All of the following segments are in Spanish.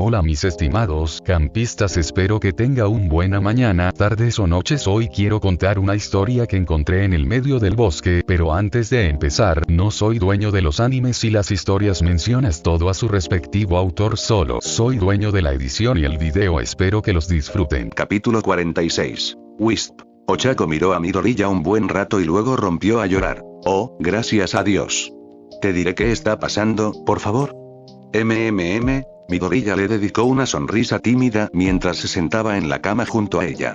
Hola mis estimados campistas, espero que tenga un buena mañana, tardes o noches. Hoy quiero contar una historia que encontré en el medio del bosque, pero antes de empezar, no soy dueño de los animes y las historias, mencionas todo a su respectivo autor, solo soy dueño de la edición y el video. Espero que los disfruten. Capítulo 46. Wisp. Ochako miró a Midoriya un buen rato y luego rompió a llorar. Oh, gracias a Dios. Te diré qué está pasando, por favor. Midoriya le dedicó una sonrisa tímida mientras se sentaba en la cama junto a ella.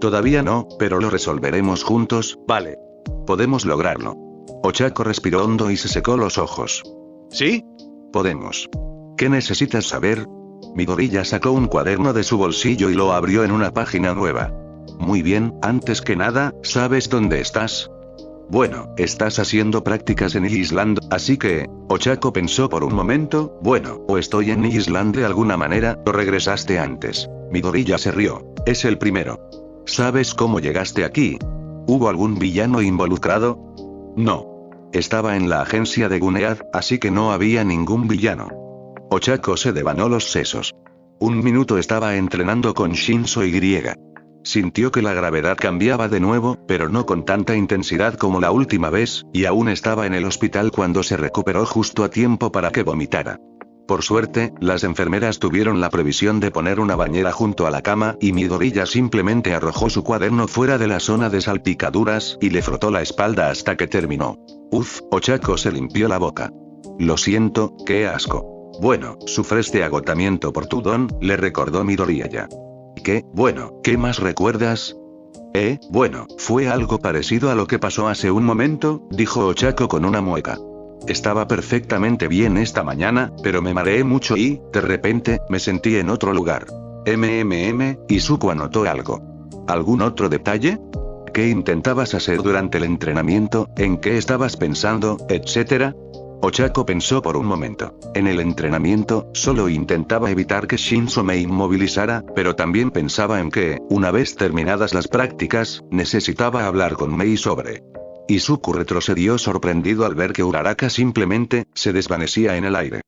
Todavía no, pero lo resolveremos juntos, ¿vale? Podemos lograrlo. Ochako respiró hondo y se secó los ojos. ¿Sí? Podemos. ¿Qué necesitas saber? Midoriya sacó un cuaderno de su bolsillo y lo abrió en una página nueva. Muy bien, antes que nada, ¿sabes dónde estás? Bueno, estás haciendo prácticas en Island, así que... Ochako pensó por un momento, bueno, o estoy en Island de alguna manera, o regresaste antes. Midoriya se rió. Es el primero. ¿Sabes cómo llegaste aquí? ¿Hubo algún villano involucrado? No. Estaba en la agencia de Gunead, así que no había ningún villano. Ochako se devanó los sesos. Un minuto estaba entrenando con Shinzo Y. Sintió que la gravedad cambiaba de nuevo, pero no con tanta intensidad como la última vez, y aún estaba en el hospital cuando se recuperó justo a tiempo para que vomitara. Por suerte, las enfermeras tuvieron la previsión de poner una bañera junto a la cama, y Midoriya simplemente arrojó su cuaderno fuera de la zona de salpicaduras, y le frotó la espalda hasta que terminó. Uf, Ochako se limpió la boca. Lo siento, qué asco. Bueno, sufres de agotamiento por tu don, le recordó Midoriya. ¿Qué? Bueno, ¿qué más recuerdas? Bueno, fue algo parecido a lo que pasó hace un momento, dijo Ochako con una mueca. Estaba perfectamente bien esta mañana, pero me mareé mucho y, de repente, me sentí en otro lugar. Izuku anotó algo. ¿Algún otro detalle? ¿Qué intentabas hacer durante el entrenamiento? ¿En qué estabas pensando, etcétera? Ochako pensó por un momento. En el entrenamiento, solo intentaba evitar que Shinzo me inmovilizara, pero también pensaba en que, una vez terminadas las prácticas, necesitaba hablar con Mei sobre... Izuku retrocedió sorprendido al ver que Uraraka simplemente, se desvanecía en el aire.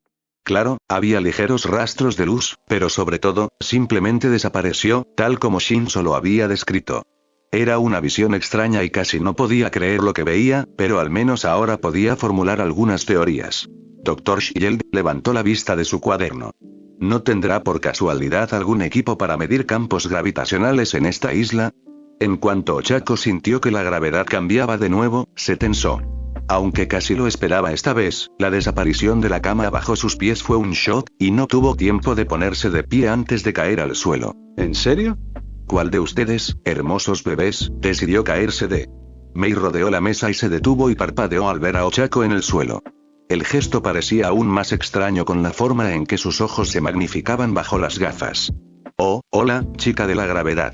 Claro, había ligeros rastros de luz, pero sobre todo, simplemente desapareció, tal como Shinzo lo había descrito. Era una visión extraña y casi no podía creer lo que veía, pero al menos ahora podía formular algunas teorías. Dr. Shield levantó la vista de su cuaderno. ¿No tendrá por casualidad algún equipo para medir campos gravitacionales en esta isla? En cuanto Ochako sintió que la gravedad cambiaba de nuevo, se tensó. Aunque casi lo esperaba esta vez, la desaparición de la cama bajo sus pies fue un shock, y no tuvo tiempo de ponerse de pie antes de caer al suelo. ¿En serio? ¿Cuál de ustedes, hermosos bebés, decidió caerse de...? Mei rodeó la mesa y se detuvo y parpadeó al ver a Ochako en el suelo. El gesto parecía aún más extraño con la forma en que sus ojos se magnificaban bajo las gafas. Oh, hola, chica de la gravedad.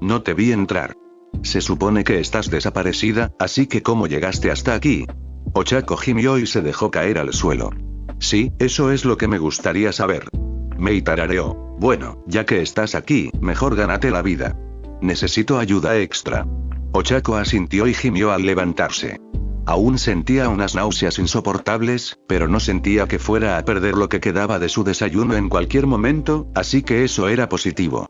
No te vi entrar. Se supone que estás desaparecida, así que ¿cómo llegaste hasta aquí? Ochako gimió y se dejó caer al suelo. Sí, eso es lo que me gustaría saber. Mei tarareó. Bueno, ya que estás aquí, mejor gánate la vida. Necesito ayuda extra. Ochako asintió y gimió al levantarse. Aún sentía unas náuseas insoportables, pero no sentía que fuera a perder lo que quedaba de su desayuno en cualquier momento, así que eso era positivo.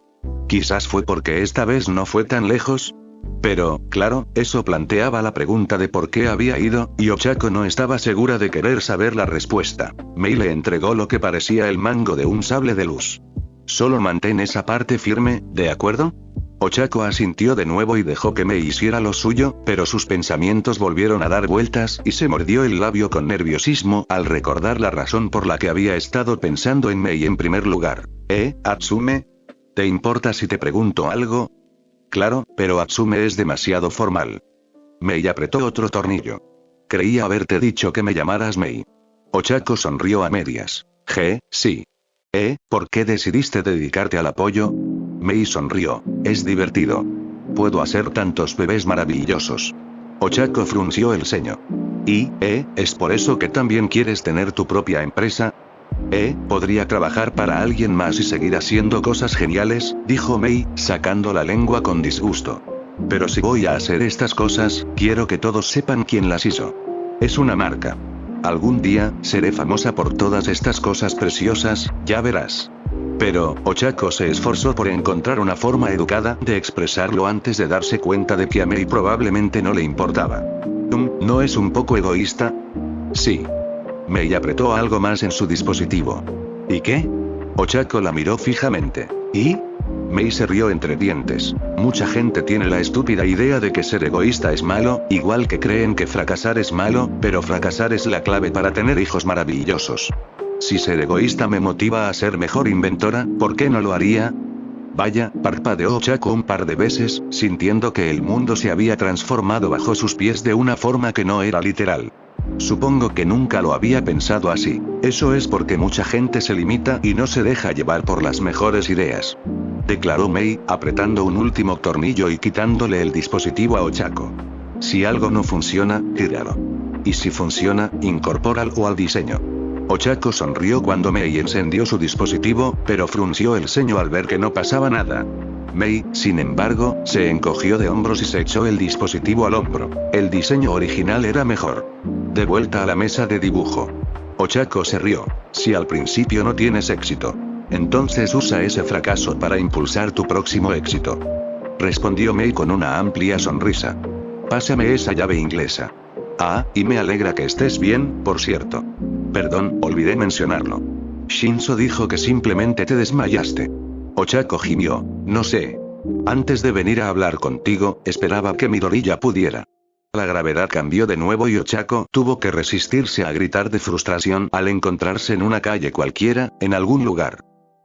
Quizás fue porque esta vez no fue tan lejos. Pero, claro, eso planteaba la pregunta de por qué había ido, y Ochako no estaba segura de querer saber la respuesta. Mei le entregó lo que parecía el mango de un sable de luz. Solo mantén esa parte firme, ¿de acuerdo? Ochako asintió de nuevo y dejó que Mei hiciera lo suyo, pero sus pensamientos volvieron a dar vueltas y se mordió el labio con nerviosismo al recordar la razón por la que había estado pensando en Mei en primer lugar. Atsume? ¿Te importa si te pregunto algo? Claro, pero Atsume es demasiado formal. Mei apretó otro tornillo. Creía haberte dicho que me llamaras Mei. Ochako sonrió a medias. Sí. ¿Por qué decidiste dedicarte al apoyo? Mei sonrió. Es divertido. Puedo hacer tantos bebés maravillosos. Ochako frunció el ceño. ¿Y, es por eso que también quieres tener tu propia empresa? Podría trabajar para alguien más y seguir haciendo cosas geniales, dijo Mei, sacando la lengua con disgusto. Pero si voy a hacer estas cosas, quiero que todos sepan quién las hizo. Es una marca. Algún día, seré famosa por todas estas cosas preciosas, ya verás. Pero, Ochako se esforzó por encontrar una forma educada de expresarlo antes de darse cuenta de que a Mei probablemente no le importaba. ¿No es un poco egoísta? Sí. Mei apretó algo más en su dispositivo. ¿Y qué? Ochako la miró fijamente. ¿Y? Mei se rió entre dientes. Mucha gente tiene la estúpida idea de que ser egoísta es malo, igual que creen que fracasar es malo, pero fracasar es la clave para tener hijos maravillosos. Si ser egoísta me motiva a ser mejor inventora, ¿por qué no lo haría? Vaya, parpadeó Ochako un par de veces, sintiendo que el mundo se había transformado bajo sus pies de una forma que no era literal. Supongo que nunca lo había pensado así. Eso es porque mucha gente se limita y no se deja llevar por las mejores ideas. Declaró Mei, apretando un último tornillo y quitándole el dispositivo a Ochako. Si algo no funciona, tíralo. Y si funciona, incorpóralo al diseño. Ochako sonrió cuando Mei encendió su dispositivo, pero frunció el ceño al ver que no pasaba nada. Mei, sin embargo, se encogió de hombros y se echó el dispositivo al hombro. El diseño original era mejor. De vuelta a la mesa de dibujo. Ochako se rió. Si al principio no tienes éxito, entonces usa ese fracaso para impulsar tu próximo éxito. Respondió Mei con una amplia sonrisa. Pásame esa llave inglesa. Ah, y me alegra que estés bien, por cierto. Perdón, olvidé mencionarlo. Shinzo dijo que simplemente te desmayaste. Ochako gimió. No sé. Antes de venir a hablar contigo, esperaba que Midoriya pudiera. La gravedad cambió de nuevo y Ochako tuvo que resistirse a gritar de frustración al encontrarse en una calle cualquiera, en algún lugar.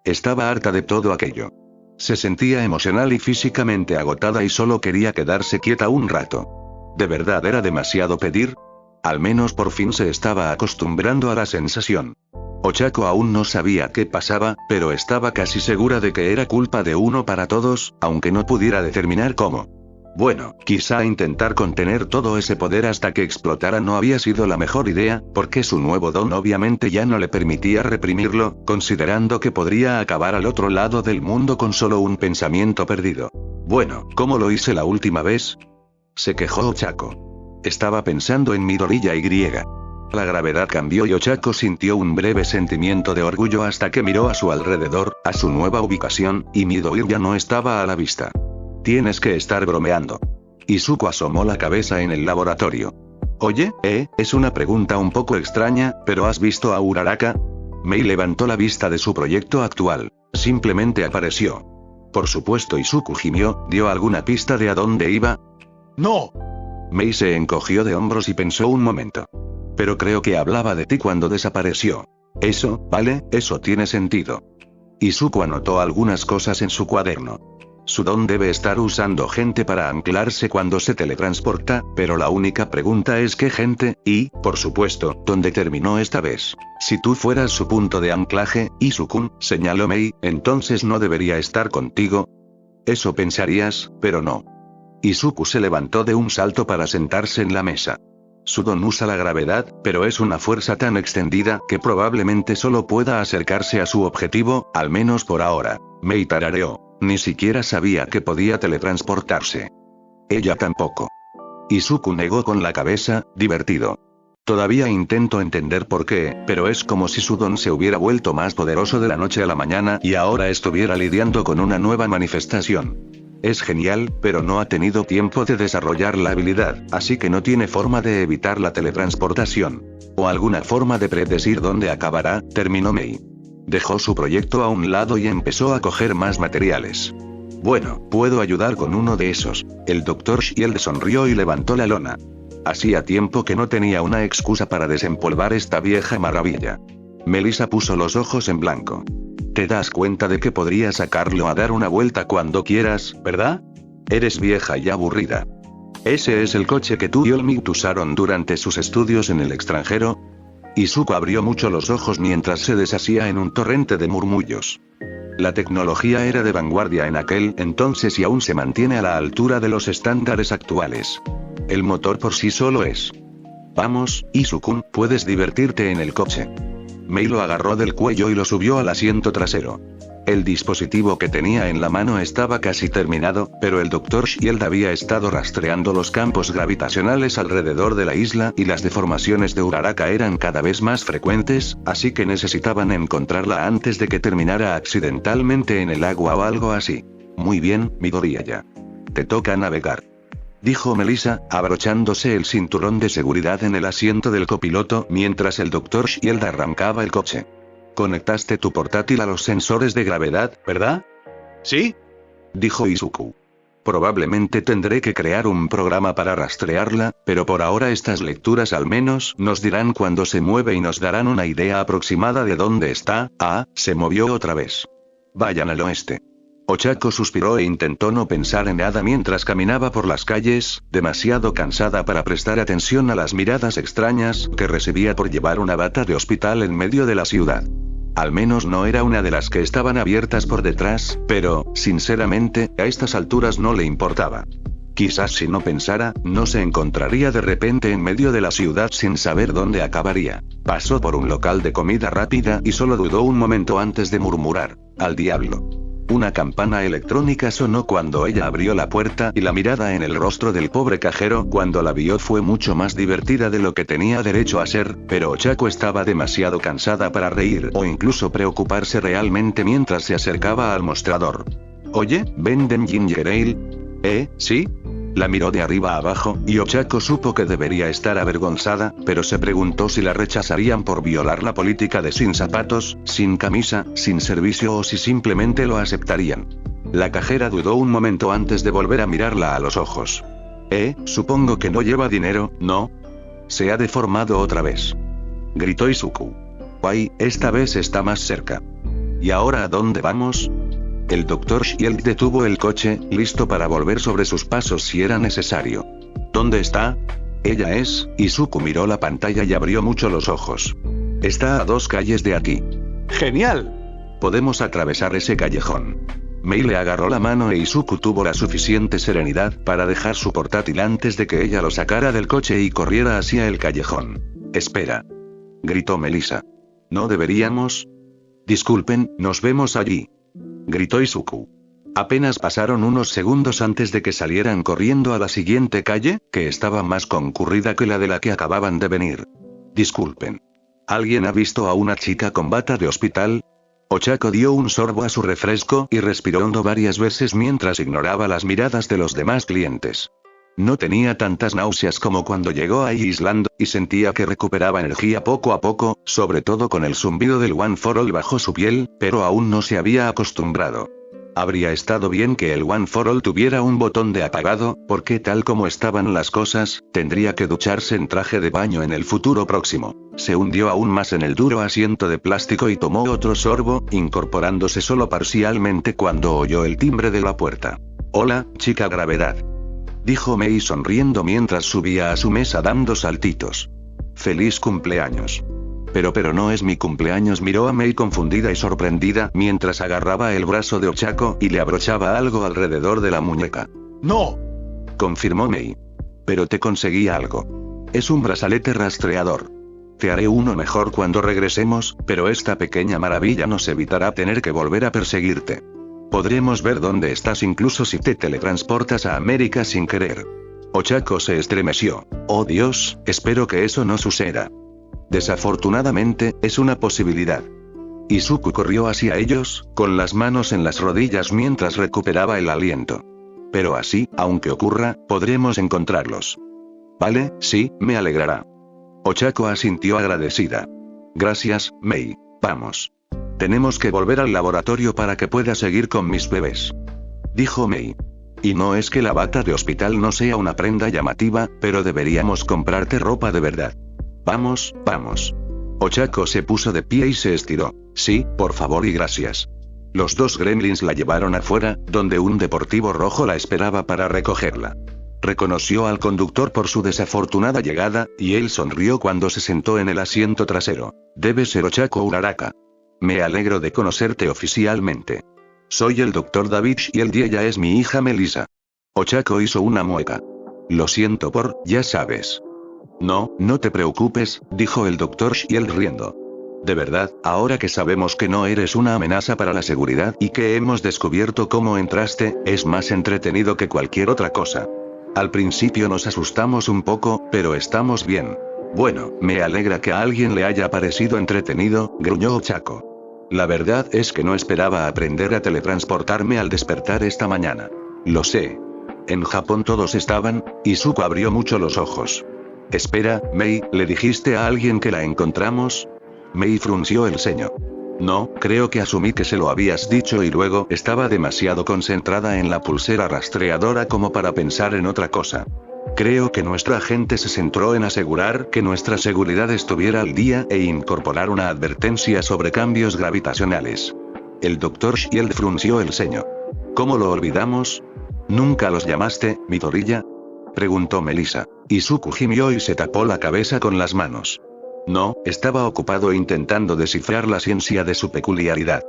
Estaba harta de todo aquello. Se sentía emocional y físicamente agotada y solo quería quedarse quieta un rato. ¿De verdad era demasiado pedir? Al menos por fin se estaba acostumbrando a la sensación. Ochako aún no sabía qué pasaba, pero estaba casi segura de que era culpa de uno para todos, aunque no pudiera determinar cómo. Bueno, quizá intentar contener todo ese poder hasta que explotara no había sido la mejor idea, porque su nuevo don obviamente ya no le permitía reprimirlo, considerando que podría acabar al otro lado del mundo con solo un pensamiento perdido. Bueno, ¿cómo lo hice la última vez? Se quejó Ochako. Estaba pensando en Midoriya y griega. La gravedad cambió y Ochako sintió un breve sentimiento de orgullo hasta que miró a su alrededor, a su nueva ubicación, y Midoriya no estaba a la vista. Tienes que estar bromeando. Izuku asomó la cabeza en el laboratorio. Oye, es una pregunta un poco extraña, pero ¿has visto a Uraraka? Mei levantó la vista de su proyecto actual. Simplemente apareció. Por supuesto Izuku gimió, ¿dio alguna pista de a dónde iba? No. Mei se encogió de hombros y pensó un momento. Pero creo que hablaba de ti cuando desapareció. Eso, vale, eso tiene sentido. Izuku anotó algunas cosas en su cuaderno. Su don debe estar usando gente para anclarse cuando se teletransporta, pero la única pregunta es qué gente, y, por supuesto, ¿dónde terminó esta vez? Si tú fueras su punto de anclaje, Izuku, señaló Mei, entonces no debería estar contigo. Eso pensarías, pero no. Izuku se levantó de un salto para sentarse en la mesa. Su don usa la gravedad, pero es una fuerza tan extendida que probablemente solo pueda acercarse a su objetivo, al menos por ahora. Mei tarareó. Ni siquiera sabía que podía teletransportarse. Ella tampoco. Izuku negó con la cabeza, divertido. Todavía intento entender por qué, pero es como si su don se hubiera vuelto más poderoso de la noche a la mañana y ahora estuviera lidiando con una nueva manifestación. Es genial, pero no ha tenido tiempo de desarrollar la habilidad, así que no tiene forma de evitar la teletransportación. O alguna forma de predecir dónde acabará, terminó Mei. Dejó su proyecto a un lado y empezó a coger más materiales. Bueno, puedo ayudar con uno de esos. El Dr. Shield sonrió y levantó la lona. Hacía tiempo que no tenía una excusa para desempolvar esta vieja maravilla. Melissa puso los ojos en blanco. ¿Te das cuenta de que podría sacarlo a dar una vuelta cuando quieras, verdad? Eres vieja y aburrida. ¿Ese es el coche que tú y Olmit usaron durante sus estudios en el extranjero? Izuku abrió mucho los ojos mientras se deshacía en un torrente de murmullos. La tecnología era de vanguardia en aquel entonces y aún se mantiene a la altura de los estándares actuales. El motor por sí solo es. Vamos, Izuku, puedes divertirte en el coche. Mei lo agarró del cuello y lo subió al asiento trasero. El dispositivo que tenía en la mano estaba casi terminado, pero el Dr. Shield había estado rastreando los campos gravitacionales alrededor de la isla y las deformaciones de Uraraka eran cada vez más frecuentes, así que necesitaban encontrarla antes de que terminara accidentalmente en el agua o algo así. Muy bien, Midoriya. Te toca navegar, dijo Melissa, abrochándose el cinturón de seguridad en el asiento del copiloto mientras el Dr. Shield arrancaba el coche. Conectaste tu portátil a los sensores de gravedad, ¿verdad? ¿Sí? Dijo Izuku. Probablemente tendré que crear un programa para rastrearla, pero por ahora estas lecturas al menos nos dirán cuándo se mueve y nos darán una idea aproximada de dónde está. Ah, se movió otra vez. Vayan al oeste. Ochako suspiró e intentó no pensar en nada mientras caminaba por las calles, demasiado cansada para prestar atención a las miradas extrañas que recibía por llevar una bata de hospital en medio de la ciudad. Al menos no era una de las que estaban abiertas por detrás, pero, sinceramente, a estas alturas no le importaba. Quizás si no pensara, no se encontraría de repente en medio de la ciudad sin saber dónde acabaría. Pasó por un local de comida rápida y solo dudó un momento antes de murmurar: «Al diablo». Una campana electrónica sonó cuando ella abrió la puerta y la mirada en el rostro del pobre cajero cuando la vio fue mucho más divertida de lo que tenía derecho a ser, pero Ochako estaba demasiado cansada para reír o incluso preocuparse realmente mientras se acercaba al mostrador. «Oye, ¿venden ginger ale?» ¿Sí? La miró de arriba a abajo, y Ochako supo que debería estar avergonzada, pero se preguntó si la rechazarían por violar la política de sin zapatos, sin camisa, sin servicio o si simplemente lo aceptarían. La cajera dudó un momento antes de volver a mirarla a los ojos. Supongo que no lleva dinero, ¿no? Se ha deformado otra vez. Gritó Izuku. Guay, esta vez está más cerca. ¿Y ahora a dónde vamos? El Dr. Shield detuvo el coche, listo para volver sobre sus pasos si era necesario. ¿Dónde está? Ella es. Izuku miró la pantalla y abrió mucho los ojos. Está a 2 calles de aquí. ¡Genial! Podemos atravesar ese callejón. Mei le agarró la mano e Izuku tuvo la suficiente serenidad para dejar su portátil antes de que ella lo sacara del coche y corriera hacia el callejón. Espera, gritó Melissa. ¿No deberíamos? Disculpen, nos vemos allí, gritó Izuku. Apenas pasaron unos segundos antes de que salieran corriendo a la siguiente calle, que estaba más concurrida que la de la que acababan de venir. Disculpen. ¿Alguien ha visto a una chica con bata de hospital? Ochako dio un sorbo a su refresco y respiró hondo varias veces mientras ignoraba las miradas de los demás clientes. No tenía tantas náuseas como cuando llegó a Island, y sentía que recuperaba energía poco a poco, sobre todo con el zumbido del One for All bajo su piel, pero aún no se había acostumbrado. Habría estado bien que el One for All tuviera un botón de apagado, porque tal como estaban las cosas, tendría que ducharse en traje de baño en el futuro próximo. Se hundió aún más en el duro asiento de plástico y tomó otro sorbo, incorporándose solo parcialmente cuando oyó el timbre de la puerta. «Hola, chica gravedad», dijo Mei sonriendo mientras subía a su mesa dando saltitos. «Feliz cumpleaños». Pero no es mi cumpleaños, miró a Mei confundida y sorprendida mientras agarraba el brazo de Ochako y le abrochaba algo alrededor de la muñeca. «No», confirmó Mei. «Pero te conseguí algo. Es un brazalete rastreador. Te haré uno mejor cuando regresemos, pero esta pequeña maravilla nos evitará tener que volver a perseguirte. Podremos ver dónde estás incluso si te teletransportas a América sin querer». Ochako se estremeció. «Oh Dios, espero que eso no suceda». «Desafortunadamente, es una posibilidad». Izuku corrió hacia ellos, con las manos en las rodillas mientras recuperaba el aliento. «Pero así, aunque ocurra, podremos encontrarlos». «Vale, sí, me alegrará». Ochako asintió agradecida. «Gracias, Mei. Vamos. Tenemos que volver al laboratorio para que pueda seguir con mis bebés», dijo Mei. «Y no es que la bata de hospital no sea una prenda llamativa, pero deberíamos comprarte ropa de verdad. Vamos, vamos». Ochako se puso de pie y se estiró. «Sí, por favor y gracias». Los dos gremlins la llevaron afuera, donde un deportivo rojo la esperaba para recogerla. Reconoció al conductor por su desafortunada llegada, y él sonrió cuando se sentó en el asiento trasero. «Debe ser Ochako Uraraka. Me alegro de conocerte oficialmente. Soy el Dr. David Shield y ella es mi hija Melissa». Ochako hizo una mueca. «Lo siento por, ya sabes». «No, no te preocupes», dijo el Dr. Shield riendo. De verdad, ahora que sabemos que no eres una amenaza para la seguridad y que hemos descubierto cómo entraste, es más entretenido que cualquier otra cosa. Al principio nos asustamos un poco, pero estamos bien. Bueno, me alegra que a alguien le haya parecido entretenido, gruñó Chaco. La verdad es que no esperaba aprender a teletransportarme al despertar esta mañana. Lo sé. En Japón todos estaban. Izuku abrió mucho los ojos. Espera, Mei, ¿le dijiste a alguien que la encontramos? Mei frunció el ceño. No, creo que asumí que se lo habías dicho y luego estaba demasiado concentrada en la pulsera rastreadora como para pensar en otra cosa. Creo que nuestro agente se centró en asegurar que nuestra seguridad estuviera al día e incorporar una advertencia sobre cambios gravitacionales. El Dr. Shield frunció el ceño. ¿Cómo lo olvidamos? ¿Nunca los llamaste, Midoriya? Preguntó Melissa. Izuku gimió y se tapó la cabeza con las manos. No, estaba ocupado intentando descifrar la ciencia de su peculiaridad.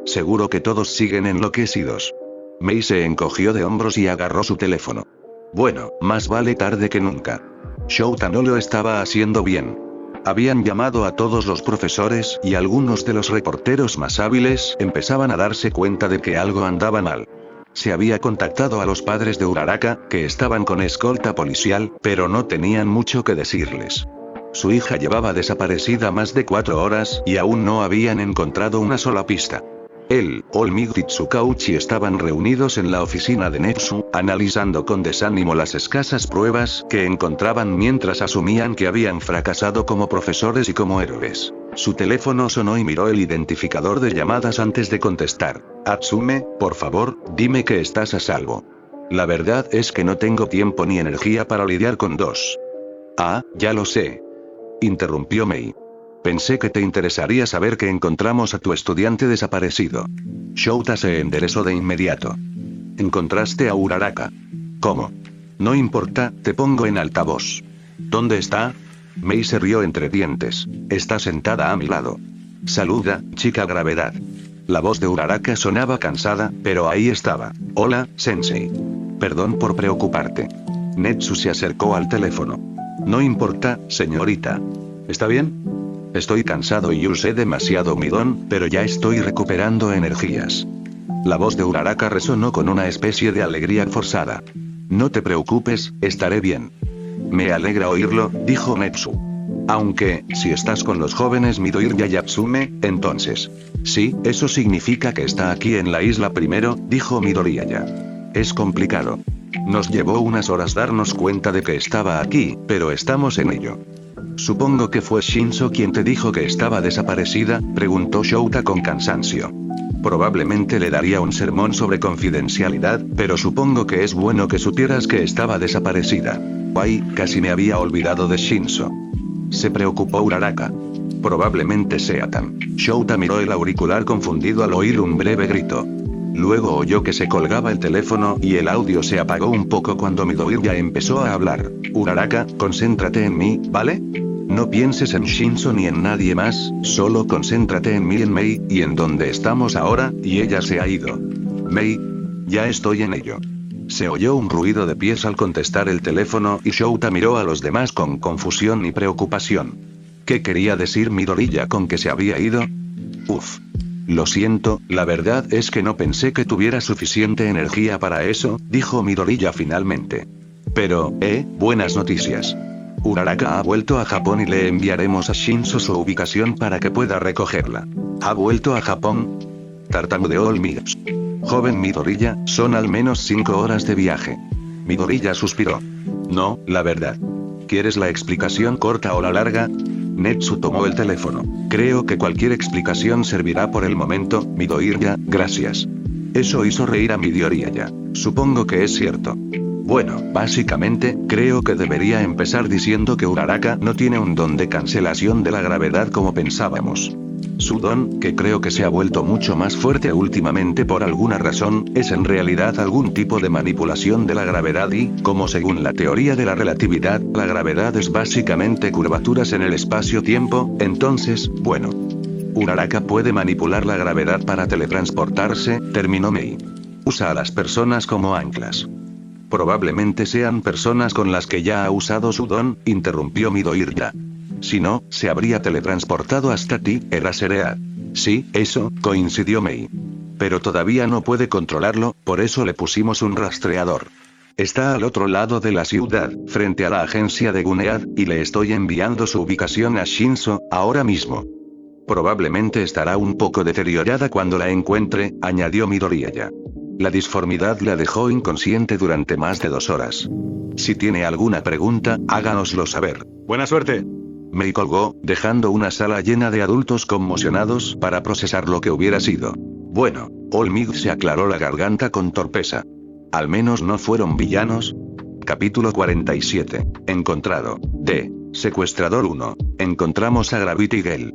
Seguro que todos siguen enloquecidos. Mei se encogió de hombros y agarró su teléfono. Bueno, más vale tarde que nunca. Shouta no lo estaba haciendo bien. Habían llamado a todos los profesores y algunos de los reporteros más hábiles empezaban a darse cuenta de que algo andaba mal. Se había contactado a los padres de Uraraka, que estaban con escolta policial, pero no tenían mucho que decirles. Su hija llevaba desaparecida más de 4 horas y aún no habían encontrado una sola pista. Él, Olmig y Tsukauchi estaban reunidos en la oficina de Netsu, analizando con desánimo las escasas pruebas que encontraban mientras asumían que habían fracasado como profesores y como héroes. Su teléfono sonó y miró el identificador de llamadas antes de contestar. Atsume, por favor, dime que estás a salvo. La verdad es que no tengo tiempo ni energía para lidiar con dos. Ah, ya lo sé. Interrumpió Mei. Pensé que te interesaría saber que encontramos a tu estudiante desaparecido. Shouta se enderezó de inmediato. ¿Encontraste a Uraraka? ¿Cómo? No importa, te pongo en altavoz. ¿Dónde está? Mei se rió entre dientes. Está sentada a mi lado. Saluda, chica gravedad. La voz de Uraraka sonaba cansada, pero ahí estaba. Hola, Sensei. Perdón por preocuparte. Netsu se acercó al teléfono. No importa, señorita. ¿Está bien? Estoy cansado y usé demasiado midón, pero ya estoy recuperando energías. La voz de Uraraka resonó con una especie de alegría forzada. No te preocupes, estaré bien. Me alegra oírlo, dijo Netsu. Aunque, si estás con los jóvenes Midoriya y Atsume, entonces. Sí, eso significa que está aquí en la isla primero, dijo Midoriya. Es complicado. Nos llevó unas horas darnos cuenta de que estaba aquí, pero estamos en ello. Supongo que fue Shinso quien te dijo que estaba desaparecida, preguntó Shouta con cansancio. Probablemente le daría un sermón sobre confidencialidad, pero supongo que es bueno que supieras que estaba desaparecida. Ay, casi me había olvidado de Shinso. Se preocupó Uraraka. Probablemente sea tan. Shouta miró el auricular confundido al oír un breve grito. Luego oyó que se colgaba el teléfono y el audio se apagó un poco cuando Midoriya empezó a hablar. Uraraka, concéntrate en mí, ¿vale? No pienses en Shinso ni en nadie más, solo concéntrate en mí y en Mei, y en donde estamos ahora, y ella se ha ido. Mei. Ya estoy en ello. Se oyó un ruido de pies al contestar el teléfono y Shouta miró a los demás con confusión y preocupación. ¿Qué quería decir Midoriya con que se había ido? Uf. Lo siento, la verdad es que no pensé que tuviera suficiente energía para eso, dijo Midoriya finalmente. Pero, buenas noticias. Uraraka ha vuelto a Japón y le enviaremos a Shinso su ubicación para que pueda recogerla. ¿Ha vuelto a Japón? Tartamudeó Olmig. Joven Midoriya, son al menos 5 horas de viaje. Midoriya suspiró. No, la verdad. ¿Quieres la explicación corta o la larga? Netsu tomó el teléfono. Creo que cualquier explicación servirá por el momento, Midoriya, gracias. Eso hizo reír a Midoriya. Supongo que es cierto. Bueno, básicamente, creo que debería empezar diciendo que Uraraka no tiene un don de cancelación de la gravedad como pensábamos. Su don, que creo que se ha vuelto mucho más fuerte últimamente por alguna razón, es en realidad algún tipo de manipulación de la gravedad y, como según la teoría de la relatividad, la gravedad es básicamente curvaturas en el espacio-tiempo, entonces, bueno. Uraraka puede manipular la gravedad para teletransportarse, terminó Mei. Usa a las personas como anclas. Probablemente sean personas con las que ya ha usado su don, interrumpió Midoriya. Si no, se habría teletransportado hasta ti, Eraserhead. Sí, eso, coincidió Mei. Pero todavía no puede controlarlo, por eso le pusimos un rastreador. Está al otro lado de la ciudad, frente a la agencia de Gunead, y le estoy enviando su ubicación a Shinso, ahora mismo. Probablemente estará un poco deteriorada cuando la encuentre, añadió Midoriya. La disformidad la dejó inconsciente durante más de 2 horas. Si tiene alguna pregunta, háganoslo saber. Buena suerte. Mei colgó, dejando una sala llena de adultos conmocionados para procesar lo que hubiera sido. Bueno, Olmig se aclaró la garganta con torpeza. ¿Al menos no fueron villanos? Capítulo 47. Encontrado. D. Secuestrador 1. Encontramos a Gravity Girl.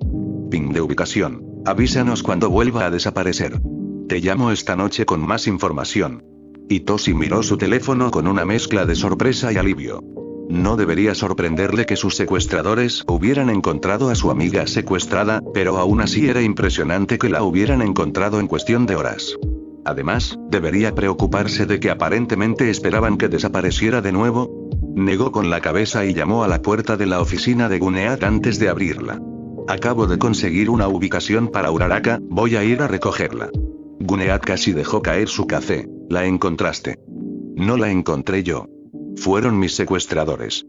Ping de ubicación. Avísanos cuando vuelva a desaparecer. Te llamo esta noche con más información. Hitoshi miró su teléfono con una mezcla de sorpresa y alivio. No debería sorprenderle que sus secuestradores hubieran encontrado a su amiga secuestrada, pero aún así era impresionante que la hubieran encontrado en cuestión de horas. Además, debería preocuparse de que aparentemente esperaban que desapareciera de nuevo. Negó con la cabeza y llamó a la puerta de la oficina de Gunead antes de abrirla. Acabo de conseguir una ubicación para Uraraka, voy a ir a recogerla. Gunead casi dejó caer su café. ¿La encontraste? No la encontré yo. Fueron mis secuestradores.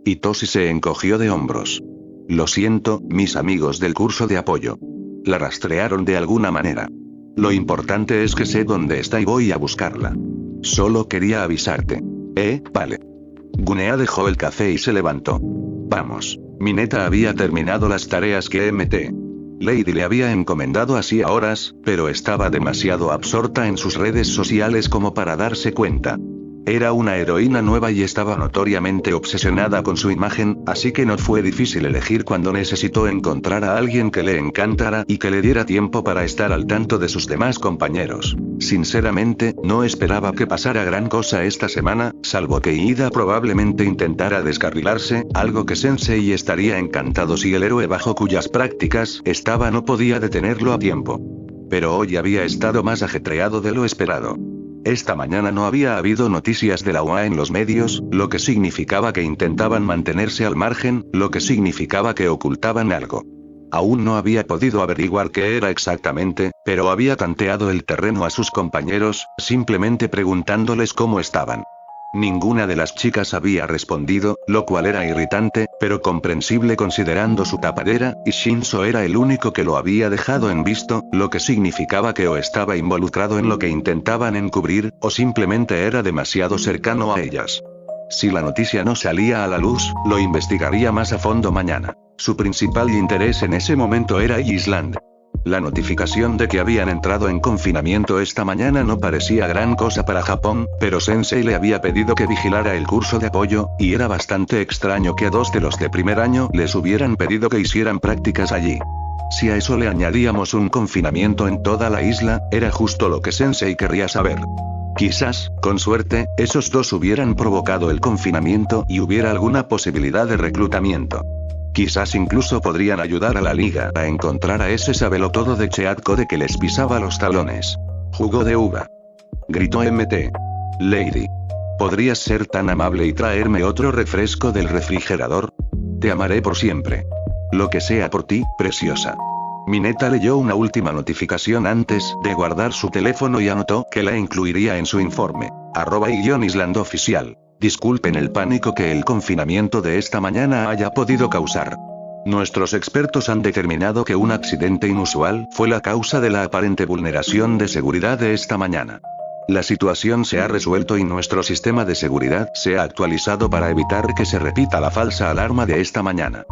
Hitoshi se encogió de hombros. Lo siento, mis amigos del curso de apoyo. La rastrearon de alguna manera. Lo importante es que sé dónde está y voy a buscarla. Solo quería avisarte. Vale. Gunead dejó el café y se levantó. Vamos. Mineta había terminado las tareas que Mt. Lady le había encomendado hacía horas, pero estaba demasiado absorta en sus redes sociales como para darse cuenta. Era una heroína nueva y estaba notoriamente obsesionada con su imagen, así que no fue difícil elegir cuando necesitó encontrar a alguien que le encantara y que le diera tiempo para estar al tanto de sus demás compañeros. Sinceramente, no esperaba que pasara gran cosa esta semana, salvo que Ida probablemente intentara descarrilarse, algo que Sensei estaría encantado si el héroe bajo cuyas prácticas estaba no podía detenerlo a tiempo. Pero hoy había estado más ajetreado de lo esperado. Esta mañana no había habido noticias de la UA en los medios, lo que significaba que intentaban mantenerse al margen, lo que significaba que ocultaban algo. Aún no había podido averiguar qué era exactamente, pero había tanteado el terreno a sus compañeros, simplemente preguntándoles cómo estaban. Ninguna de las chicas había respondido, lo cual era irritante, pero comprensible considerando su tapadera, y Shinso era el único que lo había dejado en visto, lo que significaba que o estaba involucrado en lo que intentaban encubrir, o simplemente era demasiado cercano a ellas. Si la noticia no salía a la luz, lo investigaría más a fondo mañana. Su principal interés en ese momento era Island. La notificación de que habían entrado en confinamiento esta mañana no parecía gran cosa para Japón, pero Sensei le había pedido que vigilara el curso de apoyo, y era bastante extraño que a 2 de los de primer año les hubieran pedido que hicieran prácticas allí. Si a eso le añadíamos un confinamiento en toda la isla, era justo lo que Sensei querría saber. Quizás, con suerte, esos 2 hubieran provocado el confinamiento y hubiera alguna posibilidad de reclutamiento. Quizás incluso podrían ayudar a la liga a encontrar a ese sabelotodo de Cheatko que les pisaba los talones. Jugo de uva. Gritó Mt. Lady. ¿Podrías ser tan amable y traerme otro refresco del refrigerador? Te amaré por siempre. Lo que sea por ti, preciosa. Mineta leyó una última notificación antes de guardar su teléfono y anotó que la incluiría en su informe. @Island oficial. Disculpen el pánico que el confinamiento de esta mañana haya podido causar. Nuestros expertos han determinado que un accidente inusual fue la causa de la aparente vulneración de seguridad de esta mañana. La situación se ha resuelto y nuestro sistema de seguridad se ha actualizado para evitar que se repita la falsa alarma de esta mañana.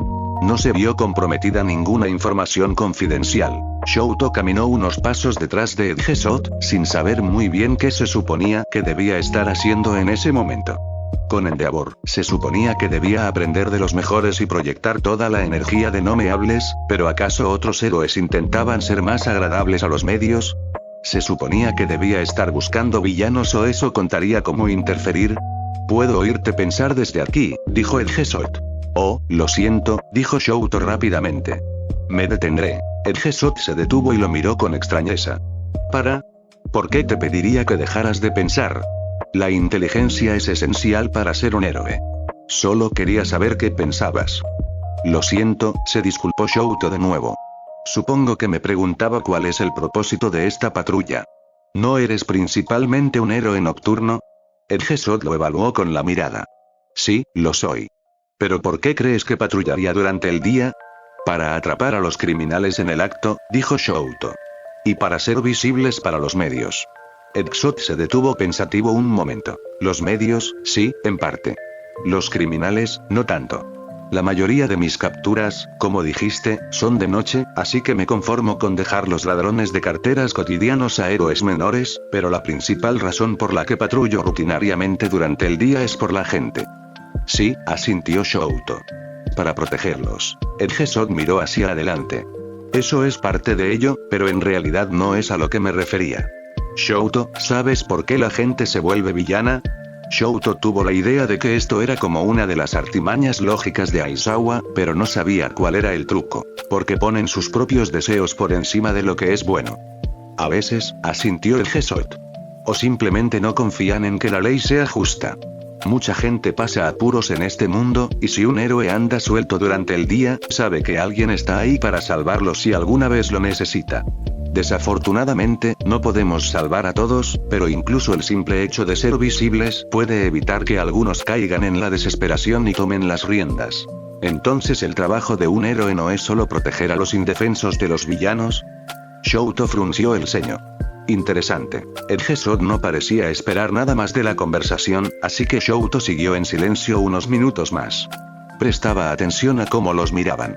No se vio comprometida ninguna información confidencial. Shouto caminó unos pasos detrás de Edgesot, sin saber muy bien qué se suponía que debía estar haciendo en ese momento. Con Endeavor, se suponía que debía aprender de los mejores y proyectar toda la energía de no me hables, pero ¿acaso otros héroes intentaban ser más agradables a los medios? ¿Se suponía que debía estar buscando villanos o eso contaría como interferir? Puedo oírte pensar desde aquí, dijo Edgesot. Oh, lo siento, dijo Shouto rápidamente. Me detendré. Edgesot se detuvo y lo miró con extrañeza. ¿Por qué te pediría que dejaras de pensar? La inteligencia es esencial para ser un héroe. Solo quería saber qué pensabas. Lo siento, se disculpó Shouto de nuevo. Supongo que me preguntaba cuál es el propósito de esta patrulla. ¿No eres principalmente un héroe nocturno? Edgesot lo evaluó con la mirada. Sí, lo soy. ¿Pero por qué crees que patrullaría durante el día? Para atrapar a los criminales en el acto, dijo Shouto. Y para ser visibles para los medios. Edgesot se detuvo pensativo un momento. Los medios, sí, en parte. Los criminales, no tanto. La mayoría de mis capturas, como dijiste, son de noche, así que me conformo con dejar los ladrones de carteras cotidianos a héroes menores, pero la principal razón por la que patrullo rutinariamente durante el día es por la gente. Sí, asintió Shouto. Para protegerlos. Edgesot miró hacia adelante. Eso es parte de ello, pero en realidad no es a lo que me refería. Shouto, ¿sabes por qué la gente se vuelve villana? Shouto tuvo la idea de que esto era como una de las artimañas lógicas de Aizawa, pero no sabía cuál era el truco. Porque ponen sus propios deseos por encima de lo que es bueno. A veces, asintió Edgesot. O simplemente no confían en que la ley sea justa. Mucha gente pasa apuros en este mundo, y si un héroe anda suelto durante el día, sabe que alguien está ahí para salvarlo si alguna vez lo necesita. Desafortunadamente, no podemos salvar a todos, pero incluso el simple hecho de ser visibles puede evitar que algunos caigan en la desesperación y tomen las riendas. Entonces el trabajo de un héroe no es solo proteger a los indefensos de los villanos. Shouto frunció el ceño. Interesante. Edgesot no parecía esperar nada más de la conversación, así que Shouto siguió en silencio unos minutos más. Prestaba atención a cómo los miraban.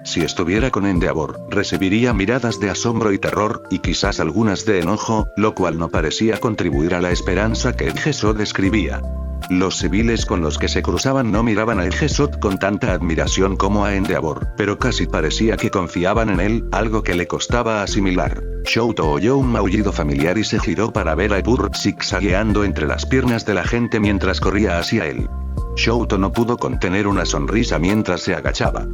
Si estuviera con Endeavor, recibiría miradas de asombro y terror, y quizás algunas de enojo, lo cual no parecía contribuir a la esperanza que Edgesot describía. Los civiles con los que se cruzaban no miraban a Edgesot con tanta admiración como a Endeavor, pero casi parecía que confiaban en él, algo que le costaba asimilar. Shouto oyó un maullido familiar y se giró para ver a Epur zigzagueando entre las piernas de la gente mientras corría hacia él. Shouto no pudo contener una sonrisa mientras se agachaba.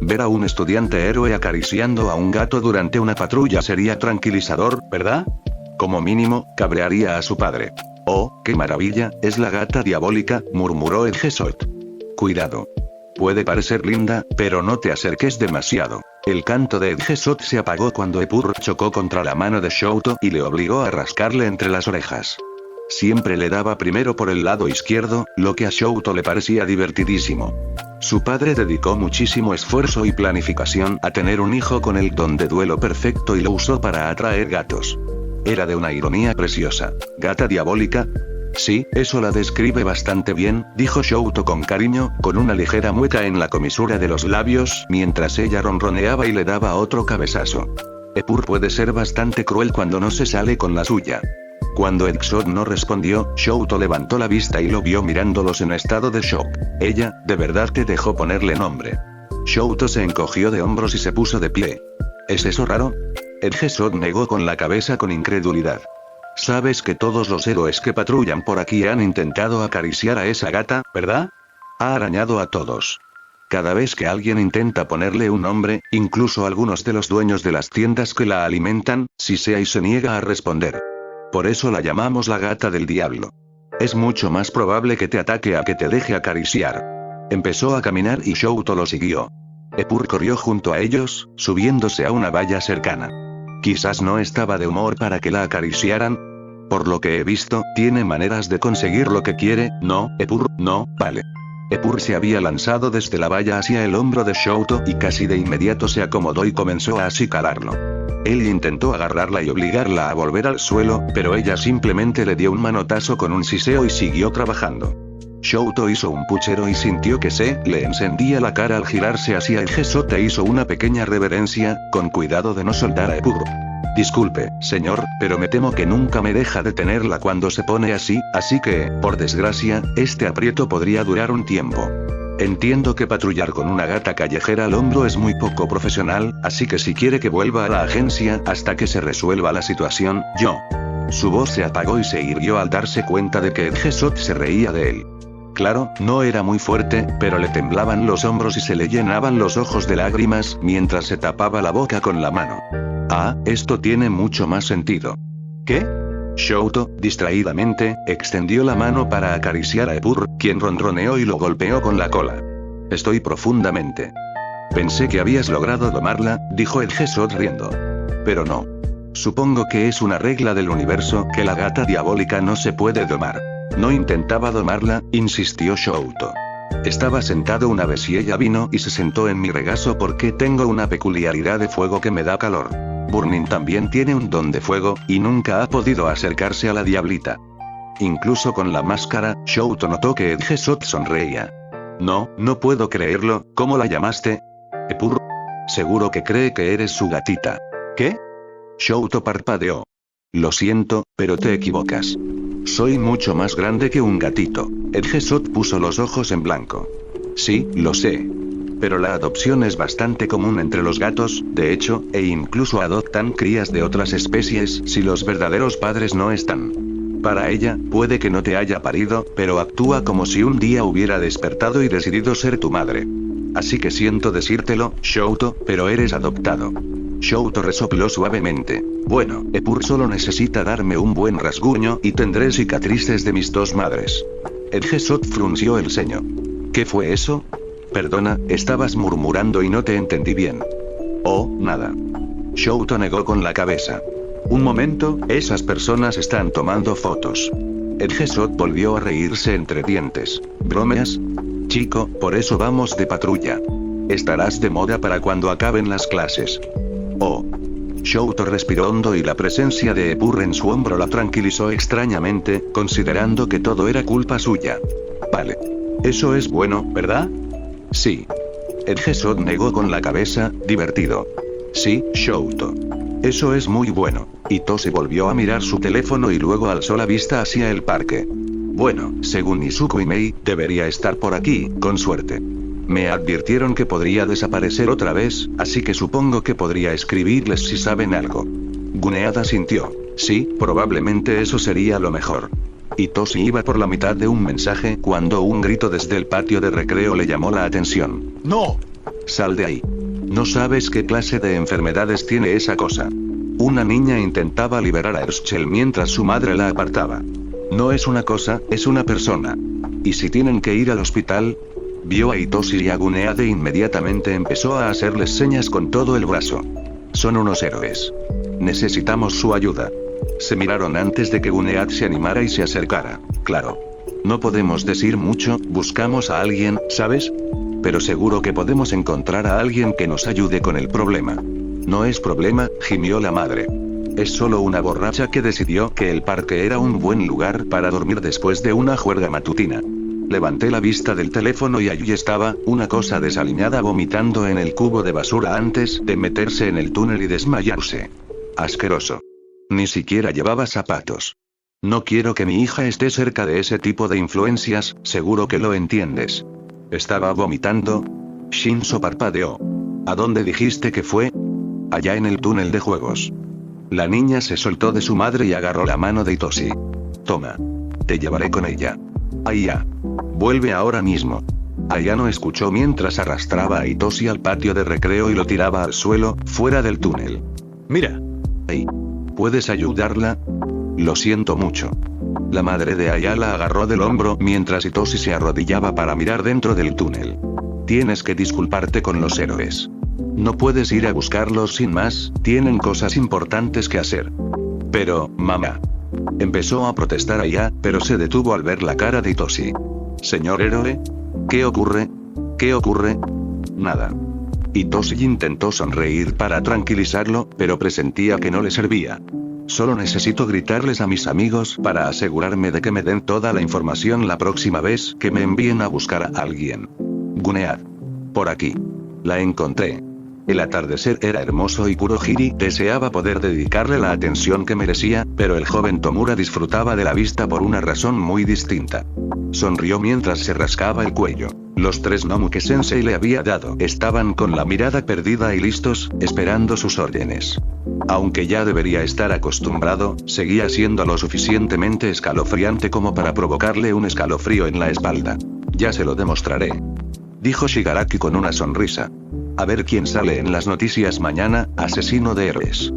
Ver a un estudiante héroe acariciando a un gato durante una patrulla sería tranquilizador, ¿verdad? Como mínimo, cabrearía a su padre. Oh, qué maravilla, es la gata diabólica, murmuró Edgesot. Cuidado. Puede parecer linda, pero no te acerques demasiado. El canto de Edgesot se apagó cuando Epur chocó contra la mano de Shouto y le obligó a rascarle entre las orejas. Siempre le daba primero por el lado izquierdo, lo que a Shouto le parecía divertidísimo. Su padre dedicó muchísimo esfuerzo y planificación a tener un hijo con el don de duelo perfecto y lo usó para atraer gatos. Era de una ironía preciosa. ¿Gata diabólica? Sí, eso la describe bastante bien, dijo Shouto con cariño, con una ligera mueca en la comisura de los labios, mientras ella ronroneaba y le daba otro cabezazo. Epur puede ser bastante cruel cuando no se sale con la suya. Cuando Edgesot no respondió, Shouto levantó la vista y lo vio mirándolos en estado de shock. Ella, ¿de verdad te dejó ponerle nombre? Shouto se encogió de hombros y se puso de pie. ¿Es eso raro? Edgesot negó con la cabeza con incredulidad. Sabes que todos los héroes que patrullan por aquí han intentado acariciar a esa gata, ¿verdad? Ha arañado a todos. Cada vez que alguien intenta ponerle un nombre, incluso algunos de los dueños de las tiendas que la alimentan, sisea y se niega a responder. Por eso la llamamos la gata del diablo. Es mucho más probable que te ataque a que te deje acariciar. Empezó a caminar y Shouto lo siguió. Epur corrió junto a ellos, subiéndose a una valla cercana. Quizás no estaba de humor para que la acariciaran. Por lo que he visto, tiene maneras de conseguir lo que quiere, ¿no, Epur? No, vale. Epur se había lanzado desde la valla hacia el hombro de Shouto y casi de inmediato se acomodó y comenzó a acicalarlo. Él intentó agarrarla y obligarla a volver al suelo, pero ella simplemente le dio un manotazo con un siseo y siguió trabajando. Shouto hizo un puchero y sintió que se le encendía la cara al girarse hacia Edgesot e hizo una pequeña reverencia, con cuidado de no soltar a Epur. Disculpe, señor, pero me temo que nunca me deja detenerla cuando se pone así que, por desgracia, este aprieto podría durar un tiempo. Entiendo que patrullar con una gata callejera al hombro es muy poco profesional, así que si quiere que vuelva a la agencia hasta que se resuelva la situación, yo. Su voz se apagó y se irguió al darse cuenta de que Edgesot se reía de él. Claro, no era muy fuerte, pero le temblaban los hombros y se le llenaban los ojos de lágrimas, mientras se tapaba la boca con la mano. Ah, esto tiene mucho más sentido. ¿Qué? Shouto, distraídamente, extendió la mano para acariciar a Epur, quien ronroneó y lo golpeó con la cola. Estoy profundamente Pensé que habías logrado domarla, dijo Edgesot riendo. Pero no. Supongo que es una regla del universo que la gata diabólica no se puede domar. No intentaba domarla, insistió Shouto. Estaba sentado una vez y ella vino y se sentó en mi regazo porque tengo una peculiaridad de fuego que me da calor. Burning también tiene un don de fuego, y nunca ha podido acercarse a la diablita. Incluso con la máscara, Shouto notó que Edgesot sonreía. No, no puedo creerlo, ¿cómo la llamaste? Epur. Seguro que cree que eres su gatita. ¿Qué? Shouto parpadeó. Lo siento, pero te equivocas. Soy mucho más grande que un gatito. Edgesot puso los ojos en blanco. Sí, lo sé. Pero la adopción es bastante común entre los gatos, de hecho, e incluso adoptan crías de otras especies si los verdaderos padres no están. Para ella, puede que no te haya parido, pero actúa como si un día hubiera despertado y decidido ser tu madre. Así que siento decírtelo, Shouto, pero eres adoptado. Shouto resopló suavemente. Bueno, Epur solo necesita darme un buen rasguño y tendré cicatrices de mis dos madres. Edgesot frunció el ceño. ¿Qué fue eso? Perdona, estabas murmurando y no te entendí bien. Oh, nada. Shouto negó con la cabeza. Un momento, esas personas están tomando fotos. Edgesot volvió a reírse entre dientes. ¿Bromeas? Chico, por eso vamos de patrulla. Estarás de moda para cuando acaben las clases. Oh. Shouto respiró hondo y la presencia de Epur en su hombro la tranquilizó extrañamente, considerando que todo era culpa suya. Vale. Eso es bueno, ¿verdad? Sí. Edgesot negó con la cabeza, divertido. Sí, Shouto. Eso es muy bueno. Itoshi volvió a mirar su teléfono y luego alzó la vista hacia el parque. Bueno, según Izuku y Mei, debería estar por aquí, con suerte. Me advirtieron que podría desaparecer otra vez, así que supongo que podría escribirles si saben algo. Guneada sintió. Sí, probablemente eso sería lo mejor. Itoshi iba por la mitad de un mensaje cuando un grito desde el patio de recreo le llamó la atención. ¡No! Sal de ahí. No sabes qué clase de enfermedades tiene esa cosa. Una niña intentaba liberar a Erschel mientras su madre la apartaba. No es una cosa, es una persona. ¿Y si tienen que ir al hospital? Vio a Itoshi y a Guneade e inmediatamente empezó a hacerles señas con todo el brazo. Son unos héroes. Necesitamos su ayuda. Se miraron antes de que Gunead se animara y se acercara. Claro. No podemos decir mucho, buscamos a alguien, ¿sabes? Pero seguro que podemos encontrar a alguien que nos ayude con el problema. No es problema, gimió la madre. Es solo una borracha que decidió que el parque era un buen lugar para dormir después de una juerga matutina. Levanté la vista del teléfono y allí estaba, una cosa desaliñada vomitando en el cubo de basura antes de meterse en el túnel y desmayarse. Asqueroso. Ni siquiera llevaba zapatos. No quiero que mi hija esté cerca de ese tipo de influencias, seguro que lo entiendes. ¿Estaba vomitando? Shinzo parpadeó. ¿A dónde dijiste que fue? Allá en el túnel de juegos. La niña se soltó de su madre y agarró la mano de Itoshi. Toma. Te llevaré con ella. Aya. Vuelve ahora mismo. Ayano escuchó mientras arrastraba a Itoshi al patio de recreo y lo tiraba al suelo, fuera del túnel. Mira. Hey. ¿Puedes ayudarla? Lo siento mucho. La madre de Aya la agarró del hombro mientras Itoshi se arrodillaba para mirar dentro del túnel. Tienes que disculparte con los héroes. No puedes ir a buscarlos sin más, tienen cosas importantes que hacer. Pero, mamá. Empezó a protestar Aya, pero se detuvo al ver la cara de Itoshi. Señor héroe. ¿Qué ocurre? ¿Qué ocurre? Nada. Itoshi intentó sonreír para tranquilizarlo, pero presentía que no le servía. Solo necesito gritarles a mis amigos para asegurarme de que me den toda la información la próxima vez que me envíen a buscar a alguien. Gunead. Por aquí. La encontré. El atardecer era hermoso y Kurohiri deseaba poder dedicarle la atención que merecía, pero el joven Tomura disfrutaba de la vista por una razón muy distinta. Sonrió mientras se rascaba el cuello. Los 3 nomu que Sensei le había dado estaban con la mirada perdida y listos, esperando sus órdenes. Aunque ya debería estar acostumbrado, seguía siendo lo suficientemente escalofriante como para provocarle un escalofrío en la espalda. Ya se lo demostraré. Dijo Shigaraki con una sonrisa. A ver quién sale en las noticias mañana, asesino de héroes.